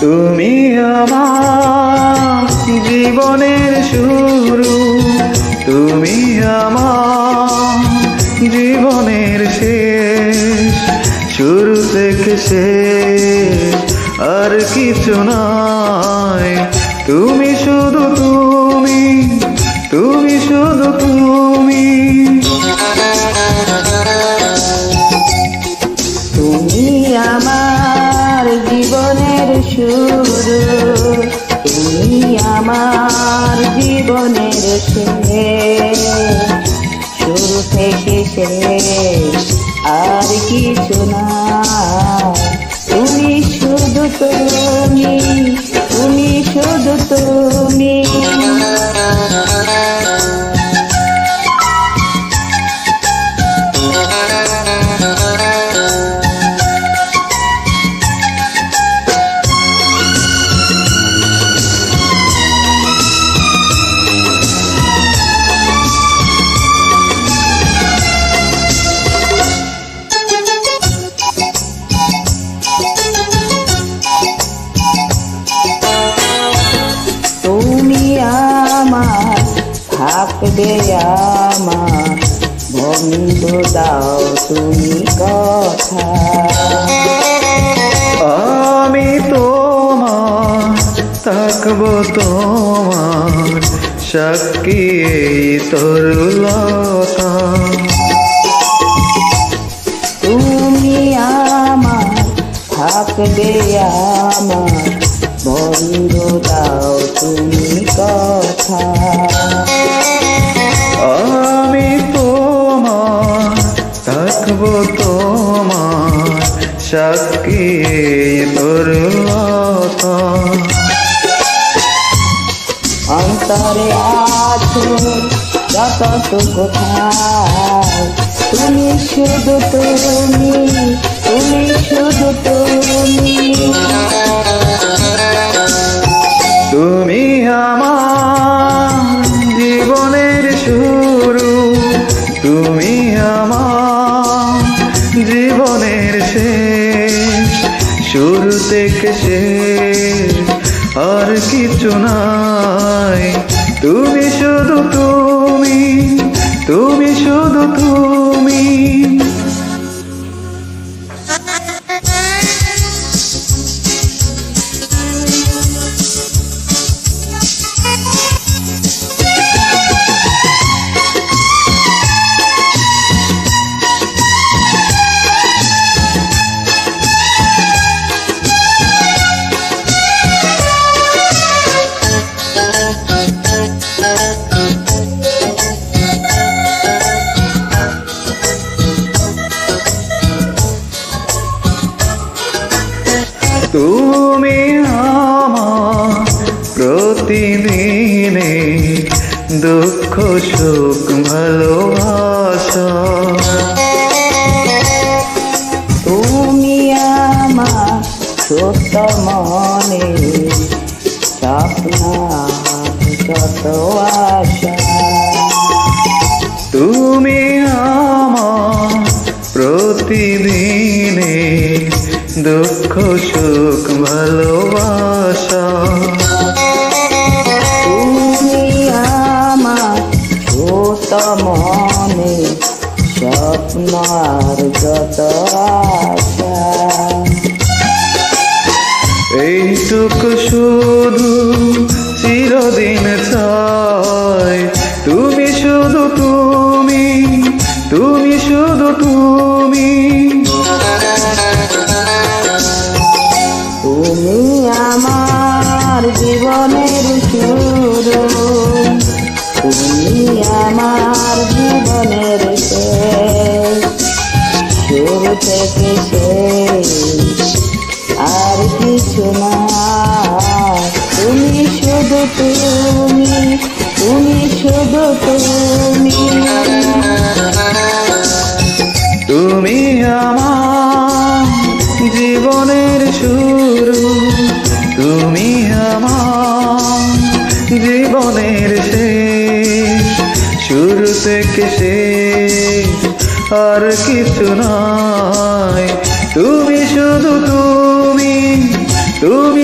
তুমি আমার জীবনের শুরু, তুমি আমার জীবনের শেষ। শুরু থেকে শেষ আর কিছু নাই। তুমি শুধু তুমি, তুমি শুধু তুমি। তুমি আমার জীবনের শুরু, তুমি আমার জীবনের শেষ। শুরু থেকে শেষ আর কিছু না। তুমি শুধু তুমি, তুমি শুধু তুমি। তুমি আমার থাকবে আমার বন্ধু, দাও তুমি কথা। আমি তোমার থাকবো, তোমার সাক্ষী এই তরুলতা। তুমি আমার থাকবে আমার বন্ধু, দাও তুমি কথা। আমি তোমার থাকবো, তোমার সাক্ষী এই তরুলতা। অন্তরে আছো যতটুকু ঠাই, তুমি শুধু তুমি, তুমি শুধু তুমি। তুমি আমার জীবনের শুরু, তুমি আমার জীবনের শেষ। শুরু থেকে শেষ আর কিছু নাই। তুমি শুধু তুমি, তুমি শুধু তুমি। তুমি আমার প্রতিদিনে দুঃখ সুখ ভালোবাসা। তুমি আমার ছোট মনে স্বপ্ন যত আশা। তুমি আমার প্রতিদিনে দুঃখ সুখ ভালোবাসা। তুমি আমার ছোট মনে স্বপ্ন আর যত আশা। এইটুকু শুধু চিরদিন চাই। তুমি শুধু তুমি, তুমি শুধু তুমি। তুমি আমার জীবনের শুরু, তুমি আমার জীবনের শেষ। শুরু থেকে শেষ আর কিছু না। তুমি শুধু তুমি, তুমি শুধু তুমি। তুমি আমার জীবনের শুরু, তুমি আমার জীবনের শেষ। শুরু থেকে শেষ আর কিছু নাই। তুমি শুধু তুমি, তুমি